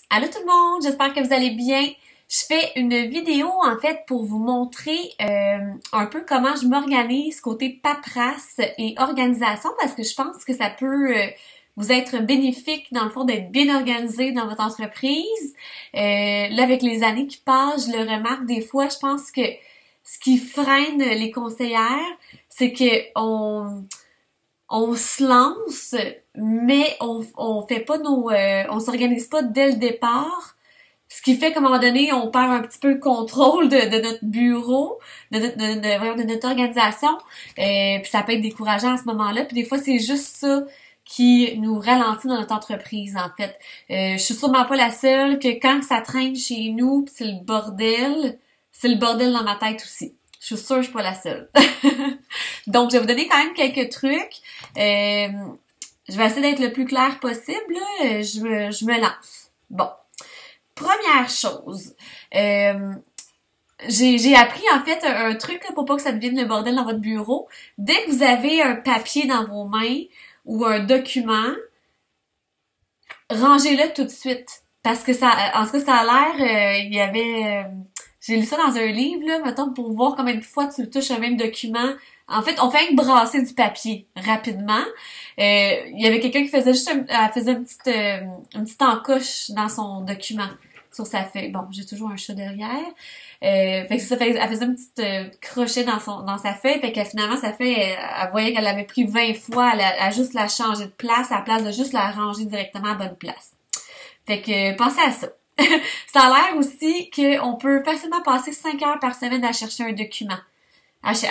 Allô tout le monde, j'espère que vous allez bien. Je fais une vidéo en fait pour vous montrer un peu comment je m'organise côté paperasse et organisation parce que je pense que ça peut vous être bénéfique dans le fond d'être bien organisé dans votre entreprise. Là avec les années qui passent, je le remarque des fois, je pense que ce qui freine les conseillères, c'est que on se lance, mais on fait pas on s'organise pas dès le départ. Ce qui fait qu'à un moment donné, on perd un petit peu le contrôle de notre bureau, de notre organisation. Puis ça peut être décourageant à ce moment-là. Puis des fois, c'est juste ça qui nous ralentit dans notre entreprise, en fait. Je suis sûrement pas la seule que quand ça traîne chez nous, c'est le bordel dans ma tête aussi. Je suis sûre que je suis pas la seule. Donc, je vais vous donner quand même quelques trucs. Je vais essayer d'être le plus clair possible. Là. Je me lance. Bon. Première chose. J'ai appris en fait un truc là, pour pas que ça devienne le bordel dans votre bureau. Dès que vous avez un papier dans vos mains ou un document, rangez-le tout de suite. Parce que ça, en tout cas, ça a l'air, il y avait... j'ai lu ça dans un livre, là, mettons, pour voir combien de fois tu touches un même document. En fait, on fait que brasser du papier rapidement. Il y avait quelqu'un qui faisait juste elle faisait une petite encoche dans son document sur sa feuille. Bon, j'ai toujours un chat derrière. Fait que ça fait, elle faisait une petite crochet dans sa feuille. Fait que finalement, sa feuille, elle voyait qu'elle l'avait pris 20 fois. Elle a juste la changé de place à la place de juste la ranger directement à la bonne place. Fait que pensez à ça. Ça a l'air aussi qu'on peut facilement passer 5 heures par semaine à chercher un document. À se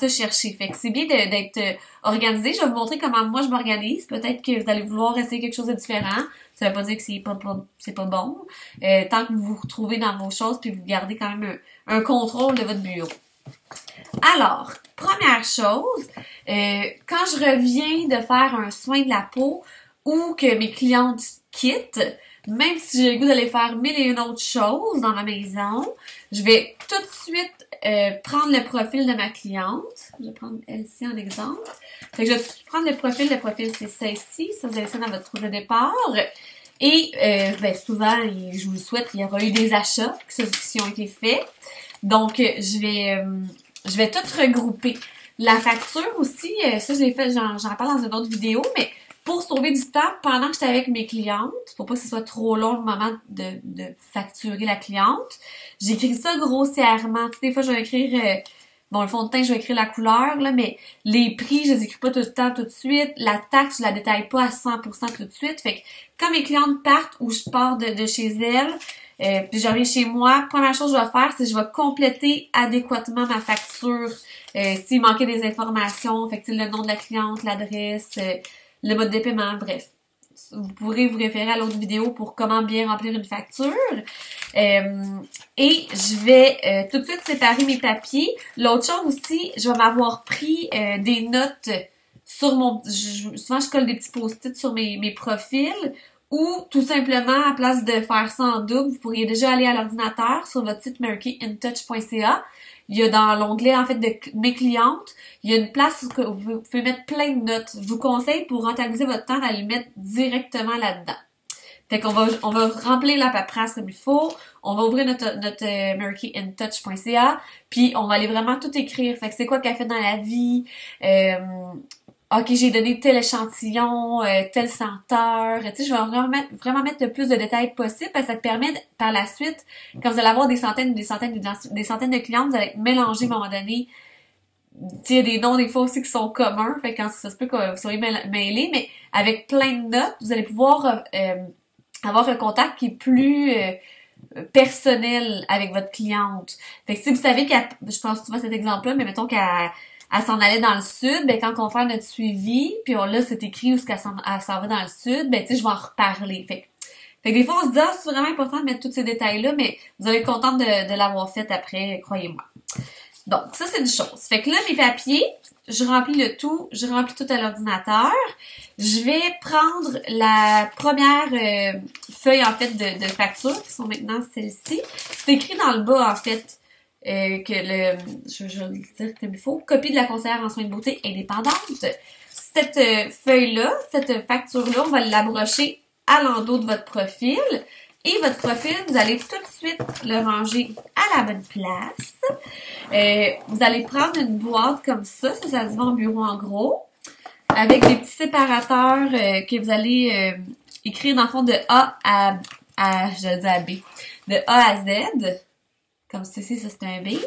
chercher. Fait que c'est bien d'être organisé. Je vais vous montrer comment moi je m'organise. Peut-être que vous allez vouloir essayer quelque chose de différent. Ça veut pas dire que c'est pas bon. Tant que vous vous retrouvez dans vos choses puis vous gardez quand même un contrôle de votre bureau. Alors, première chose, quand je reviens de faire un soin de la peau ou que mes clientes quittent, même si j'ai le goût d'aller faire mille et une autres choses dans ma maison, je vais tout de suite prendre le profil de ma cliente. Je vais prendre elle-ci en exemple. Fait que je vais prendre le profil c'est celle-ci. Ça, vous avez ça dans votre trouve de départ. Et souvent, je vous le souhaite, il y aura eu des achats qui ont été faits. Donc, je vais tout regrouper. La facture aussi, ça je l'ai fait, j'en parle dans une autre vidéo, mais pour sauver du temps pendant que j'étais avec mes clientes, pour pas que ce soit trop long le moment de facturer la cliente, j'écris ça grossièrement. Tu sais, des fois, je vais écrire, le fond de teint, je vais écrire la couleur, là, mais les prix, je les écris pas tout le temps, tout de suite. La taxe, je la détaille pas à 100% tout de suite. Fait que quand mes clientes partent ou je pars de chez elles, puis je reviens chez moi, première chose que je vais faire, c'est que je vais compléter adéquatement ma facture. S'il manquait des informations, fait que le nom de la cliente, l'adresse, le mode de paiement, bref. Vous pourrez vous référer à l'autre vidéo pour comment bien remplir une facture. Et je vais tout de suite séparer mes papiers. L'autre chose aussi, je vais m'avoir pris des notes sur souvent, je colle des petits post-it sur mes profils. Ou tout simplement, à place de faire ça en double, vous pourriez déjà aller à l'ordinateur sur votre site marykeintouch.ca. Il y a dans l'onglet en fait de mes clientes, il y a une place où vous pouvez mettre plein de notes. Je vous conseille pour rentabiliser votre temps d'aller mettre directement là-dedans. Fait qu'on va remplir la paperasse comme il faut, on va ouvrir notre marykeintouch.ca, puis on va aller vraiment tout écrire. Fait que c'est quoi qu'elle fait dans la vie, OK, j'ai donné tel échantillon, telle senteur. Tu sais, je vais vraiment mettre le plus de détails possible parce que ça te permet par la suite, quand vous allez avoir des centaines de clients, vous allez être mélangés à un moment donné. Tu sais, il y a des noms des fois aussi qui sont communs, fait que quand ça se peut que vous soyez mêlés, mais avec plein de notes, vous allez pouvoir avoir un contact qui est plus personnel avec votre cliente. Fait que si vous savez je pense que tu vois cet exemple-là, mais mettons qu'elle s'en allait dans le sud, ben quand on fait notre suivi, puis là c'est écrit où est-ce qu'elle s'en va dans le sud, ben tu sais je vais en reparler. Fait que des fois on se dit c'est vraiment important de mettre tous ces détails-là, mais vous allez être contente de l'avoir fait après, croyez-moi. Donc ça c'est une chose. Fait que là mes papiers, je remplis tout à l'ordinateur. Je vais prendre la première feuille en fait de facture qui sont maintenant celles-ci. C'est écrit dans le bas en fait. Je vais le dire comme il faut, copie de la conseillère en soins de beauté indépendante. Cette feuille-là, cette facture-là, on va l'abrocher à l'endos de votre profil. Et votre profil, vous allez tout de suite le ranger à la bonne place. Vous allez prendre une boîte comme ça se vend au bureau en gros, avec des petits séparateurs que vous allez écrire dans le fond de A à je dis à B, de A à Z, comme ceci, ça c'est un B.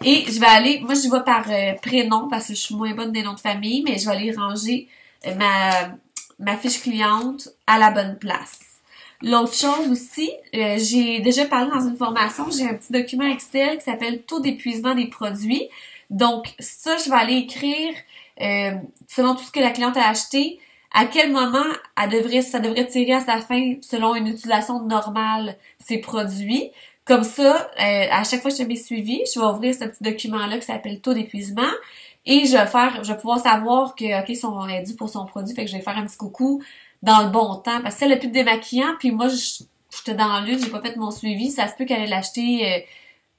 Et je vais aller, moi je vais par prénom parce que je suis moins bonne des noms de famille, mais je vais aller ranger ma fiche cliente à la bonne place. L'autre chose aussi, j'ai déjà parlé dans une formation, j'ai un petit document Excel qui s'appelle taux d'épuisement des produits. Donc ça, je vais aller écrire selon tout ce que la cliente a acheté, à quel moment ça devrait tirer à sa fin selon une utilisation normale ces produits. Comme ça, à chaque fois que je fais mes suivis, je vais ouvrir ce petit document-là qui s'appelle taux d'épuisement et je vais pouvoir savoir que OK, son est dû pour son produit, fait que je vais faire un petit coucou dans le bon temps. Parce que si elle a plus de démaquillant, puis moi j'étais dans l'une, j'ai pas fait mon suivi, ça se peut qu'elle ait l'acheter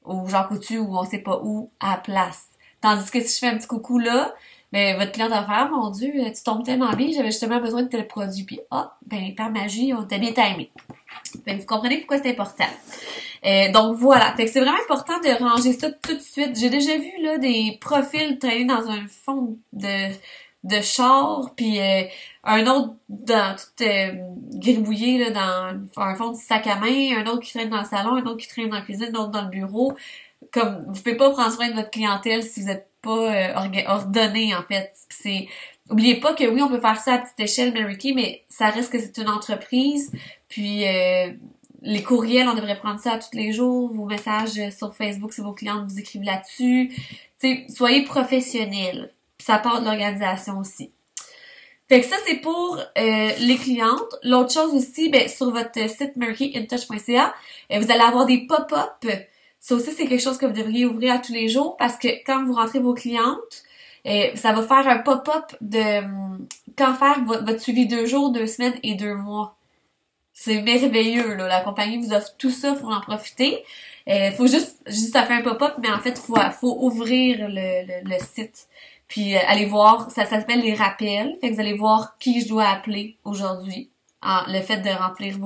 au Jean Coutu ou on sait pas où à la place. Tandis que si je fais un petit coucou là, ben votre cliente va faire mon Dieu, tu tombes tellement bien, j'avais justement besoin de tel produit. Puis ben par magie, on t'a bien timé. Ben, vous comprenez pourquoi c'est important. Donc voilà, fait que c'est vraiment important de ranger ça tout de suite. J'ai déjà vu là des profils traîner dans un fond de char, puis un autre dans tout gribouillé là dans un fond de sac à main, un autre qui traîne dans le salon, un autre qui traîne dans la cuisine, un autre dans le bureau. Comme vous pouvez pas prendre soin de votre clientèle si vous êtes pas ordonné en fait. Oubliez pas que oui, on peut faire ça à petite échelle, Mary Kay, mais ça reste que c'est une entreprise. Puis les courriels, on devrait prendre ça à tous les jours. Vos messages sur Facebook, si vos clientes vous écrivent là-dessus. Soyez professionnels. Puis ça part de l'organisation aussi. Fait que ça, c'est pour les clientes. L'autre chose aussi, ben sur votre site marykayintouch.ca, vous allez avoir des pop-up. Ça aussi, c'est quelque chose que vous devriez ouvrir à tous les jours parce que quand vous rentrez vos clientes, ça va faire un pop-up de quand faire votre suivi 2 jours, 2 semaines et 2 mois. C'est merveilleux, là. La compagnie vous offre tout ça, faut en profiter. Faut juste ça fait un pop-up, mais en fait, faut ouvrir le site. Puis aller voir, ça s'appelle les rappels. Fait que vous allez voir qui je dois appeler aujourd'hui. Le fait de remplir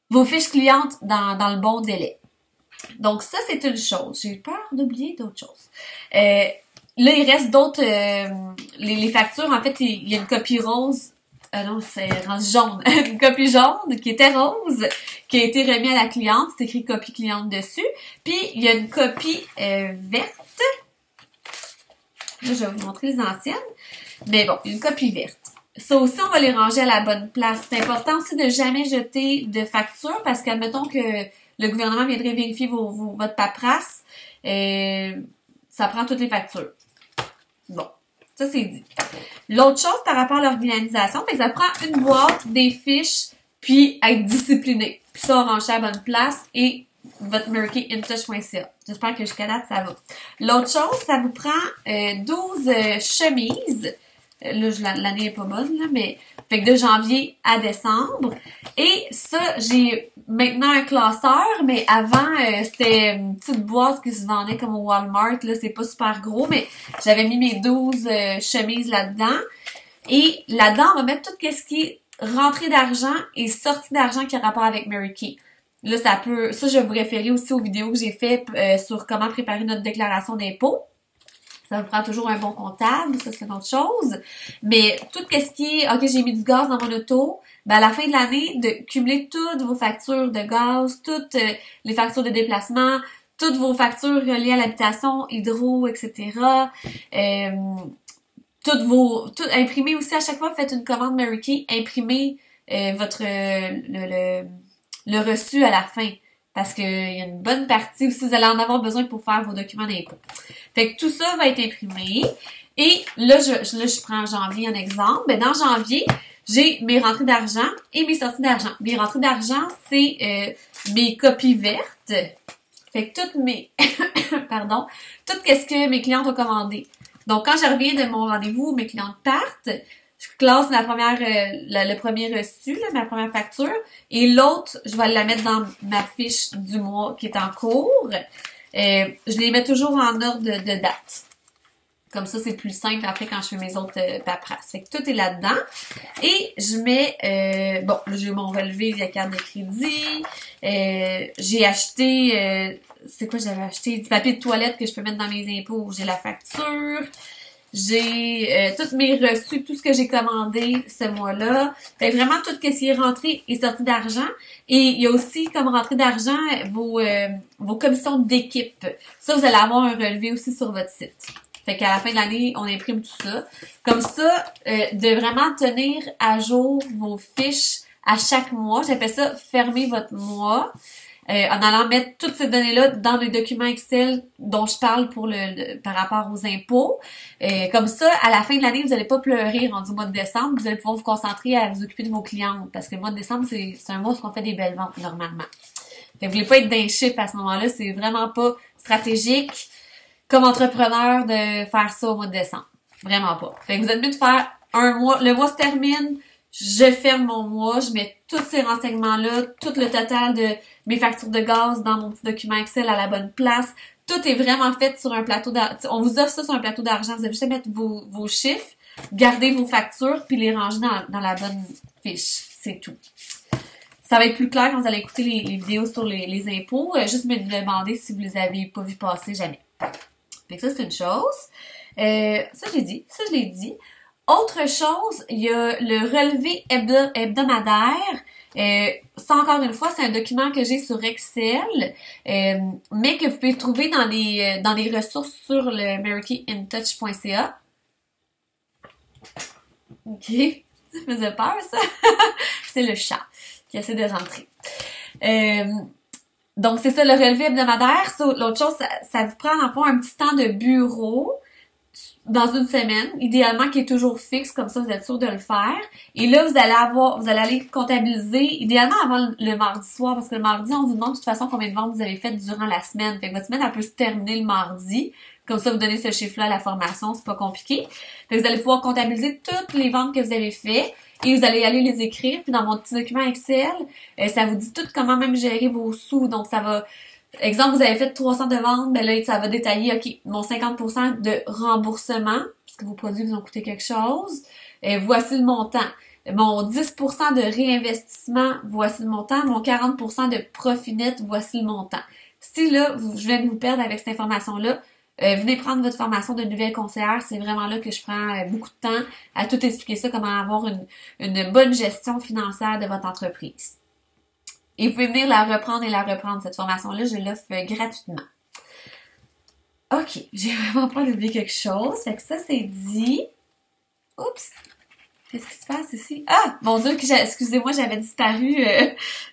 vos fiches clientes dans le bon délai. Donc ça, c'est une chose. J'ai peur d'oublier d'autres choses. Là, il reste d'autres... les factures, en fait, il y a une copie rose. Non, c'est jaune. Une copie jaune qui était rose, qui a été remise à la cliente. C'est écrit copie cliente dessus. Puis, il y a une copie verte. Là, je vais vous montrer les anciennes. Mais bon, une copie verte. Ça aussi, on va les ranger à la bonne place. C'est important aussi de jamais jeter de facture parce qu'admettons que le gouvernement viendrait vérifier votre paperasse. Ça prend toutes les factures. Bon, ça c'est dit. L'autre chose par rapport à l'organisation, c'est que ça prend une boîte, des fiches, puis être discipliné. Puis ça, on range à la bonne place et votre marykayintouch.ca. J'espère que jusqu'à date, ça va. L'autre chose, ça vous prend 12 chemises. Là, l'année est pas bonne, là, mais fait que de janvier à décembre. Et ça, j'ai maintenant un classeur, mais avant, c'était une petite boîte qui se vendait comme au Walmart. Là, c'est pas super gros, mais j'avais mis mes 12 chemises là-dedans. Et là-dedans, on va mettre tout ce qui est rentrée d'argent et sortie d'argent qui a rapport avec Mary Kay. Là, ça, je vais vous référer aussi aux vidéos que j'ai faites sur comment préparer notre déclaration d'impôt. Ça vous prend toujours un bon comptable, ça c'est une autre chose. Mais tout ce qui est, OK, j'ai mis du gaz dans mon auto, ben à la fin de l'année, de cumuler toutes vos factures de gaz, toutes les factures de déplacement, toutes vos factures reliées à l'habitation, hydro, etc. Imprimez aussi à chaque fois, faites une commande Mary Kay, imprimez le reçu à la fin. Parce qu'il y a une bonne partie aussi, vous allez en avoir besoin pour faire vos documents d'impôt. Fait que tout ça va être imprimé. Et là, je prends janvier en exemple. Ben, dans janvier, j'ai mes rentrées d'argent et mes sorties d'argent. Mes rentrées d'argent, c'est mes copies vertes. Fait que toutes mes... Pardon. Tout ce que mes clientes ont commandé. Donc, quand je reviens de mon rendez-vous, mes clientes partent, je classe le premier reçu, là, ma première facture, et l'autre, je vais la mettre dans ma fiche du mois qui est en cours. Je les mets toujours en ordre de date. Comme ça, c'est plus simple après quand je fais mes autres paperasses. Fait que tout est là-dedans. Et je mets, bon, j'ai mon relevé via carte de crédit. J'ai acheté, c'est quoi j'avais acheté? Du papier de toilette que je peux mettre dans mes impôts. J'ai la facture. J'ai tous mes reçus, tout ce que j'ai commandé ce mois-là. Fait que vraiment tout ce qui est rentré et sorti d'argent. Et il y a aussi comme rentrée d'argent vos commissions d'équipe. Ça, vous allez avoir un relevé aussi sur votre site. Fait qu'à la fin de l'année, on imprime tout ça. Comme ça, de vraiment tenir à jour vos fiches à chaque mois. J'appelle ça fermer votre mois. En allant mettre toutes ces données-là dans le document Excel dont je parle par rapport aux impôts. Comme ça, à la fin de l'année, vous n'allez pas pleurer rendu au mois de décembre. Vous allez pouvoir vous concentrer à vous occuper de vos clientes. Parce que le mois de décembre, c'est un mois où on fait des belles ventes normalement. Fait que vous voulez pas être d'un chiffre à ce moment-là. C'est vraiment pas stratégique comme entrepreneur de faire ça au mois de décembre. Vraiment pas. Fait que vous êtes mieux de faire un mois. Le mois se termine. Je ferme mon mois, je mets tous ces renseignements-là, tout le total de mes factures de gaz dans mon petit document Excel à la bonne place. Tout est vraiment fait sur un plateau d'argent. On vous offre ça sur un plateau d'argent. Vous avez juste à mettre vos chiffres, garder vos factures, puis les ranger dans la bonne fiche. C'est tout. Ça va être plus clair quand vous allez écouter les vidéos sur les impôts. Juste me demander si vous les avez pas vu passer jamais. Fait que ça, c'est une chose. Ça, je l'ai dit. Autre chose, il y a le relevé hebdomadaire. Ça, encore une fois, c'est un document que j'ai sur Excel, mais que vous pouvez trouver dans les ressources sur le marykeyintouch.ca. OK. Ça faisait peur, ça? C'est le chat qui essaie de rentrer. Donc, c'est ça, le relevé hebdomadaire. L'autre chose, ça vous prend, en fond, un petit temps de bureau dans une semaine, idéalement qui est toujours fixe, comme ça vous êtes sûr de le faire. Et là, vous allez aller comptabiliser, idéalement avant le mardi soir, parce que le mardi, on vous demande de toute façon combien de ventes vous avez faites durant la semaine. Fait que votre semaine, elle peut se terminer le mardi. Comme ça, vous donnez ce chiffre-là à la formation, c'est pas compliqué. Fait que vous allez pouvoir comptabiliser toutes les ventes que vous avez faites et vous allez aller les écrire. Puis dans mon petit document Excel, ça vous dit tout comment même gérer vos sous. Donc, ça va... Exemple, vous avez fait 300 de ventes, ben là, ça va détailler, OK, mon 50% de remboursement, parce que vos produits vous ont coûté quelque chose, voici le montant. Mon 10% de réinvestissement, voici le montant. Mon 40% de profit net, voici le montant. Si là, je viens de vous perdre avec cette information-là, venez prendre votre formation de nouvelle conseillère. C'est vraiment là que je prends beaucoup de temps à tout expliquer ça, comment avoir une bonne gestion financière de votre entreprise. Et vous pouvez venir la reprendre, cette formation-là, je l'offre gratuitement. OK, j'ai vraiment pas oublié quelque chose. Fait que ça, c'est dit. Oups! Qu'est-ce qui se passe ici? Ah! Mon Dieu, excusez-moi, j'avais disparu.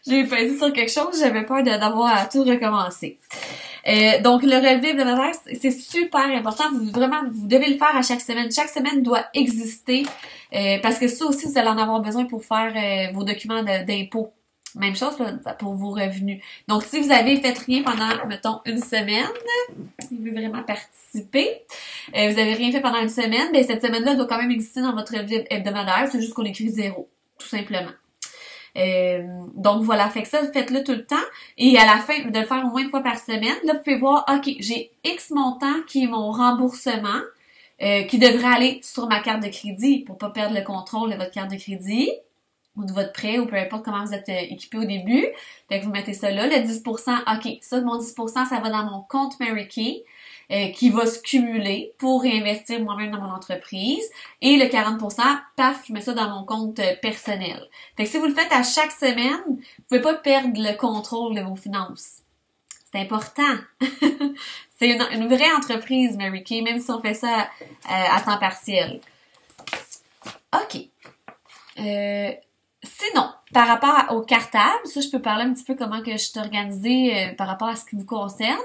J'ai pesé sur quelque chose, j'avais peur d'avoir à tout recommencer. Donc, le relevé hebdomadaire, c'est super important. Vous devez le faire à chaque semaine. Chaque semaine doit exister parce que ça aussi, vous allez en avoir besoin pour faire vos documents d'impôt. Même chose pour vos revenus. Donc, si vous avez fait rien pendant, mettons, une semaine, il veut vraiment participer, vous avez rien fait pendant une semaine, ben cette semaine-là doit quand même exister dans votre relevé hebdomadaire, c'est juste qu'on écrit 0, tout simplement. Donc voilà, fait que ça, faites-le tout le temps. Et à la fin, de le faire au moins une fois par semaine, là, vous pouvez voir, OK, j'ai X montant qui est mon remboursement, qui devrait aller sur ma carte de crédit pour pas perdre le contrôle de votre carte de crédit ou de votre prêt, ou peu importe comment vous êtes équipé au début. Fait que vous mettez ça là. Le 10%, OK, ça, mon 10%, ça va dans mon compte Mary Kay, qui va se cumuler pour réinvestir moi-même dans mon entreprise. Et le 40%, paf, je mets ça dans mon compte personnel. Fait que si vous le faites à chaque semaine, vous pouvez pas perdre le contrôle de vos finances. C'est important. C'est une vraie entreprise, Mary Kay, même si on fait ça à temps partiel. OK. Sinon, par rapport au cartable, ça, je peux parler un petit peu comment que je suis organisée par rapport à ce qui vous concerne.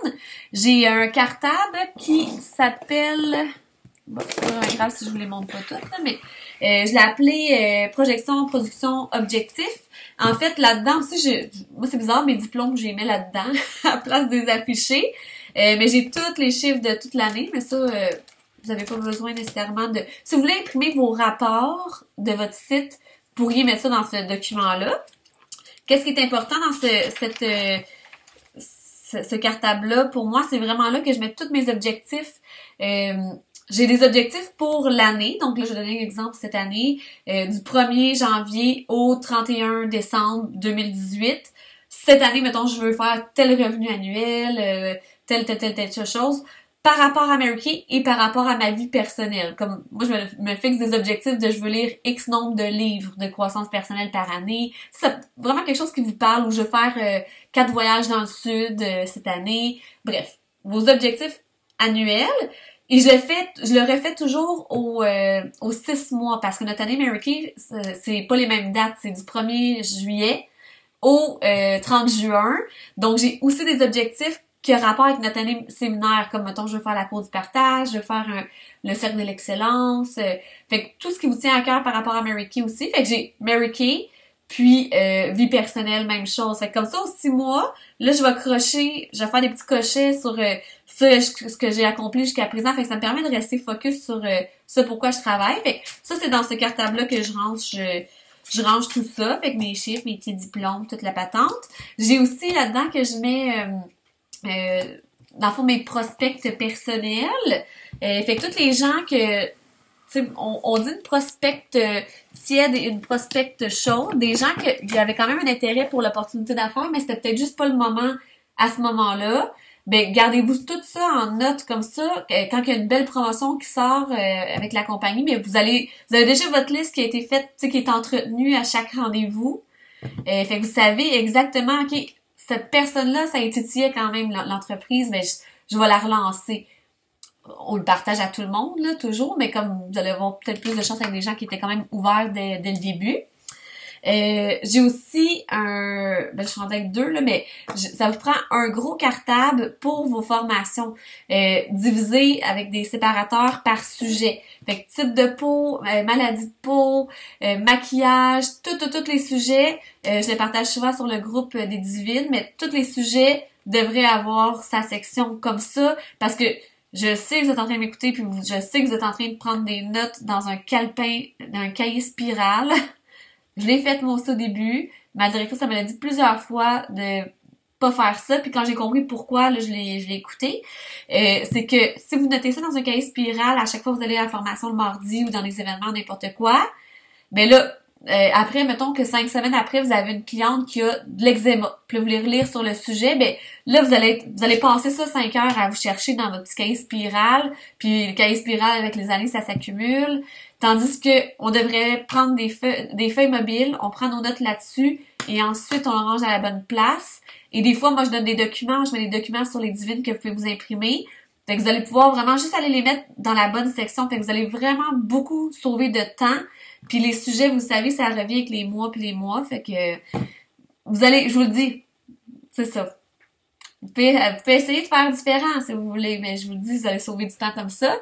J'ai un cartable qui s'appelle... Bon, c'est pas grave si je vous les montre pas toutes, là, mais je l'ai appelé Projection, Production, Objectif. En fait, là-dedans aussi, moi, c'est bizarre, mes diplômes, je les mets là-dedans à place de les afficher. Mais j'ai tous les chiffres de toute l'année, mais ça... vous n'avez pas besoin nécessairement de... Si vous voulez imprimer vos rapports de votre site, vous pourriez mettre ça dans ce document-là. Qu'est-ce qui est important dans ce cartable-là? Pour moi, c'est vraiment là que je mets tous mes objectifs j'ai des objectifs pour l'année. Donc là, je vais donner un exemple cette année. Du 1er janvier au 31 décembre 2018. Cette année, mettons, je veux faire tel revenu annuel, telle chose, par rapport à Mary Kay et par rapport à ma vie personnelle. Comme moi, je me fixe des objectifs de je veux lire X nombre de livres de croissance personnelle par année. C'est vraiment quelque chose qui vous parle, ou je veux faire 4 voyages dans le sud cette année. Bref, vos objectifs annuels. Et je le refais toujours aux 6 mois, parce que notre année Mary Kay, c'est pas les mêmes dates. C'est du 1er juillet au 30 juin. Donc, j'ai aussi des objectifs qui ont rapport avec notre année séminaire, comme, mettons, je veux faire la cour du partage, je veux faire le cercle de l'excellence. Fait que tout ce qui vous tient à cœur par rapport à Mary Kay aussi. Fait que j'ai Mary Kay, puis vie personnelle, même chose. Fait que comme ça, aux 6 mois, là, je vais faire des petits cochets sur ce que j'ai accompli jusqu'à présent. Fait que ça me permet de rester focus sur ce pourquoi je travaille. Fait que ça, c'est dans ce cartable-là que je range tout ça. Fait que mes chiffres, mes petits diplômes, toute la patente. J'ai aussi là-dedans que je mets dans le fond, mes prospects personnels. Fait que toutes les gens que, tu sais, on dit une prospecte tiède et une prospecte chaude, des gens qui avaient quand même un intérêt pour l'opportunité d'affaires, mais c'était peut-être juste pas le moment à ce moment-là. Ben, gardez-vous tout ça en note comme ça. Quand il y a une belle promotion qui sort avec la compagnie, mais vous avez déjà votre liste qui a été faite, tu sais, qui est entretenue à chaque rendez-vous. Fait que vous savez exactement, ok, cette personne-là, ça étitillait quand même l'entreprise, mais je vais la relancer. On le partage à tout le monde, là, toujours, mais comme vous allez avoir peut-être plus de chance avec des gens qui étaient quand même ouverts dès le début. J'ai aussi je suis rendue avec 2, là, mais ça vous prend un gros cartable pour vos formations, divisé avec des séparateurs par sujet. Fait que type de peau, maladie de peau, maquillage, tous les sujets. Je les partage souvent sur le groupe des divines, mais tous les sujets devraient avoir sa section comme ça, parce que je sais que vous êtes en train de m'écouter, puis je sais que vous êtes en train de prendre des notes dans un cahier spirale. Je l'ai fait moi aussi au début. Ma directrice, elle me l'a dit plusieurs fois de pas faire ça. Puis quand j'ai compris pourquoi, là, je l'ai écouté. C'est que si vous notez ça dans un cahier spiral, à chaque fois que vous allez à la formation le mardi ou dans des événements, n'importe quoi, ben là, après, mettons que 5 semaines après, vous avez une cliente qui a de l'eczéma. Puis là, vous voulez relire sur le sujet, ben là, vous allez passer ça 5 heures à vous chercher dans votre petit cahier spiral. Puis le cahier spiral, avec les années, ça s'accumule. Tandis que on devrait prendre des feuilles mobiles, on prend nos notes là-dessus et ensuite on le range à la bonne place. Et des fois, moi, je donne des documents, je mets des documents sur les divines que vous pouvez vous imprimer. Fait que vous allez pouvoir vraiment juste aller les mettre dans la bonne section. Fait que vous allez vraiment beaucoup sauver de temps. Puis les sujets, vous savez, ça revient avec les mois puis les mois. Fait que vous allez, je vous le dis, c'est ça. Vous pouvez essayer de faire différent si vous voulez, mais je vous le dis, vous allez sauver du temps comme ça.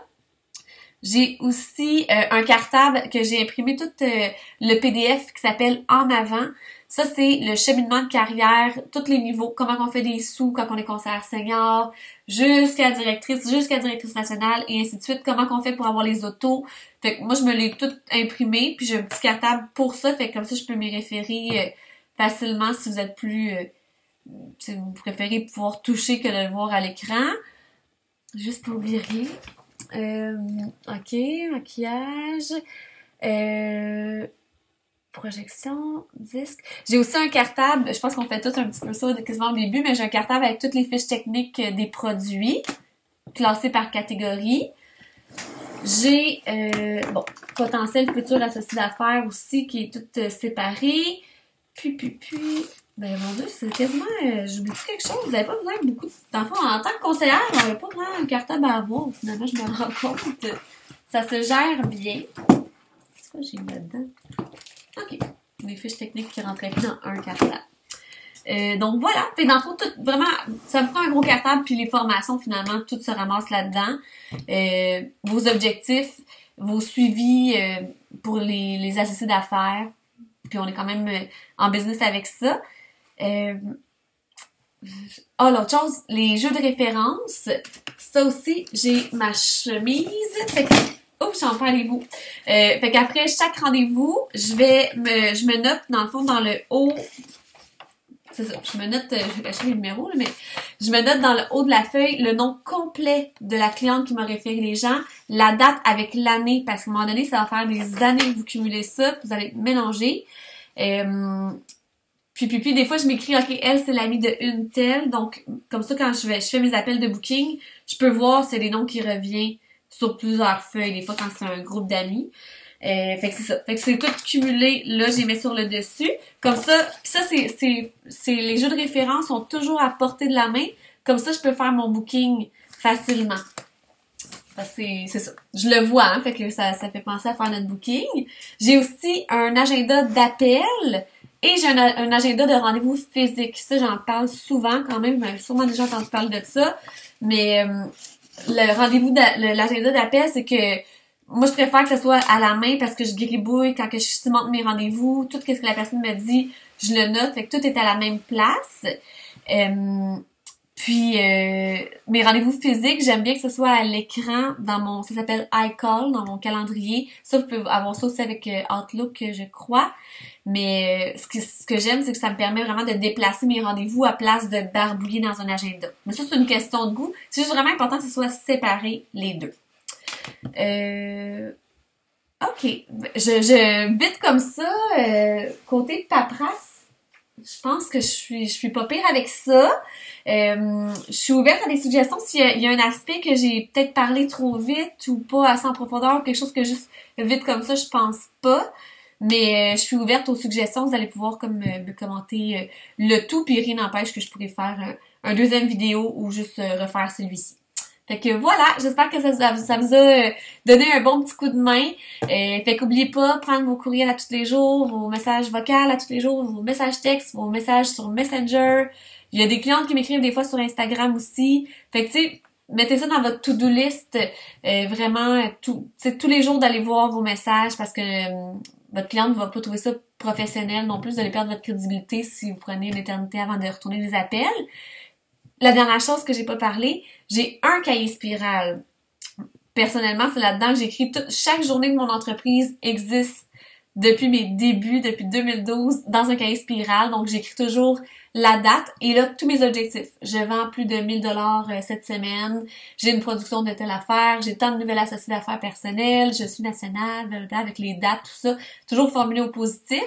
J'ai aussi un cartable que j'ai imprimé tout le PDF qui s'appelle En avant. Ça, c'est le cheminement de carrière, tous les niveaux, comment on fait des sous quand on est conseillère senior, jusqu'à directrice nationale, et ainsi de suite, comment on fait pour avoir les autos. Fait que moi, je me l'ai tout imprimé, puis j'ai un petit cartable pour ça, fait que comme ça, je peux m'y référer facilement si vous êtes plus... si vous préférez pouvoir toucher que de le voir à l'écran. Juste pour oublier rien. Ok, maquillage, projection, disque. J'ai aussi un cartable, je pense qu'on fait tous un petit peu ça quasiment au début, mais j'ai un cartable avec toutes les fiches techniques des produits, classés par catégorie. J'ai, potentiel futur associé d'affaires aussi, qui est tout séparé. Puis, ben mon Dieu, c'est quasiment, j'oublie quelque chose, vous n'avez pas besoin de beaucoup d'enfants. En tant que conseillère, on n'avait pas vraiment un cartable à avoir, finalement, je me rends compte. Ça se gère bien. C'est quoi j'ai mis là-dedans? Ok, des fiches techniques qui rentraient dans un cartable. Donc voilà, fait dans le fond, tout, vraiment, ça vous prend un gros cartable, puis les formations, finalement, tout se ramasse là-dedans. Vos objectifs, vos suivis pour les associés d'affaires, puis on est quand même en business avec ça. L'autre chose, les jeux de référence, ça aussi, j'ai ma chemise, fait que, j'en perds les bouts. Fait qu'après chaque rendez-vous, je me note, dans le fond, dans le haut c'est ça, je me note, je vais cacher les numéros, là, mais je me note dans le haut de la feuille le nom complet de la cliente qui m'a référé les gens, la date avec l'année, parce qu'à un moment donné, ça va faire des années que vous cumulez ça, puis vous allez mélanger. Puis, des fois, je m'écris, OK, elle, c'est l'amie de une telle, donc, comme ça, quand je fais mes appels de booking, je peux voir c'est des noms qui reviennent sur plusieurs feuilles, des fois quand c'est un groupe d'amis. Fait que c'est ça. Fait que c'est tout cumulé, là, j'ai mis sur le dessus. Comme ça, pis ça, c'est, les jeux de référence sont toujours à portée de la main. Comme ça, je peux faire mon booking facilement. Parce que c'est ça. Je le vois, hein, fait que ça fait penser à faire notre booking. J'ai aussi un agenda d'appel et j'ai un agenda de rendez-vous physique. Ça, j'en parle souvent quand même. Vous m'avez sûrement déjà entendu parler de ça. Mais le rendez-vous, l'agenda d'appel, c'est que moi, je préfère que ce soit à la main parce que je gribouille quand que je cimente mes rendez-vous. Tout ce que la personne me dit, je le note. Fait que tout est à la même place. Puis, mes rendez-vous physiques, j'aime bien que ce soit à l'écran ça s'appelle iCall, dans mon calendrier. Ça, vous pouvez avoir ça aussi avec Outlook, je crois. Mais ce que j'aime, c'est que ça me permet vraiment de déplacer mes rendez-vous à place de barbouiller dans un agenda. Mais ça, c'est une question de goût. C'est juste vraiment important que ce soit séparé, les deux. OK. Je vite comme ça, côté paperasse, je pense que je suis pas pire avec ça. Je suis ouverte à des suggestions s'il y a un aspect que j'ai peut-être parlé trop vite ou pas assez en profondeur, quelque chose que juste vite comme ça, je pense pas. Mais je suis ouverte aux suggestions, vous allez pouvoir comme me commenter le tout, puis rien n'empêche que je pourrais faire un deuxième vidéo ou juste refaire celui-ci. Fait que voilà, j'espère que ça vous a donné un bon petit coup de main. Fait qu'oubliez pas, prendre vos courriels à tous les jours, vos messages vocaux à tous les jours, vos messages textes, vos messages sur Messenger. Il y a des clientes qui m'écrivent des fois sur Instagram aussi. Fait que tu sais, mettez ça dans votre to-do list, vraiment tous les jours d'aller voir vos messages parce que votre cliente ne va pas trouver ça professionnel non plus. Vous allez perdre votre crédibilité si vous prenez une éternité avant de retourner les appels. La dernière chose que j'ai pas parlé, j'ai un cahier spirale. Personnellement, c'est là-dedans que j'écris chaque journée de mon entreprise existe depuis mes débuts, depuis 2012, dans un cahier spirale. Donc, j'écris toujours la date et là, tous mes objectifs. Je vends plus de 1000 $ cette semaine. J'ai une production de telle affaire. J'ai tant de nouvelles associées d'affaires personnelles. Je suis nationale, blablabla, avec les dates, tout ça. Toujours formulé au positif.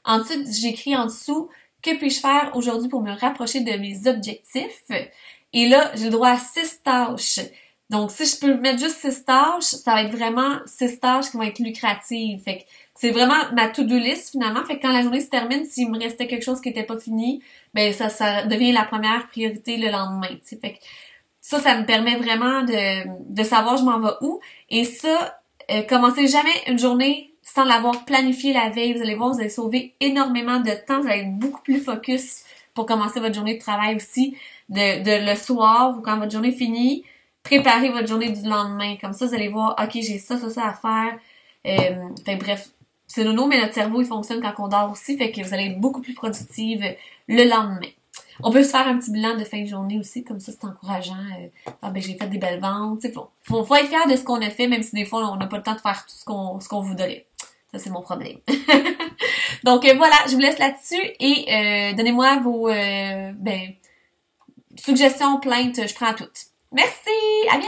Ensuite, j'écris en dessous que puis-je faire aujourd'hui pour me rapprocher de mes objectifs. Et là, j'ai le droit à 6 tâches. Donc, si je peux mettre juste 6 tâches, ça va être vraiment 6 tâches qui vont être lucratives. Fait que c'est vraiment ma to-do list, finalement. Fait que quand la journée se termine, s'il me restait quelque chose qui était pas fini, ben ça devient la première priorité le lendemain, tu sais. Fait que ça me permet vraiment de savoir je m'en vais où. Et ça, commencez jamais une journée sans l'avoir planifié la veille. Vous allez voir, vous allez sauver énormément de temps. Vous allez être beaucoup plus focus pour commencer votre journée de travail aussi. De le soir ou quand votre journée finit, préparez votre journée du lendemain. Comme ça, vous allez voir, OK, j'ai ça à faire. Fait bref, c'est nono, mais notre cerveau, il fonctionne quand on dort aussi. Fait que vous allez être beaucoup plus productive le lendemain. On peut se faire un petit bilan de fin de journée aussi, comme ça, c'est encourageant. J'ai fait des belles ventes. Faut être fier de ce qu'on a fait, même si des fois, on n'a pas le temps de faire tout ce qu'on voudrait. Ça, c'est mon problème. Donc, voilà, je vous laisse là-dessus et donnez-moi vos suggestions, plaintes, je prends toutes. Merci! À bientôt!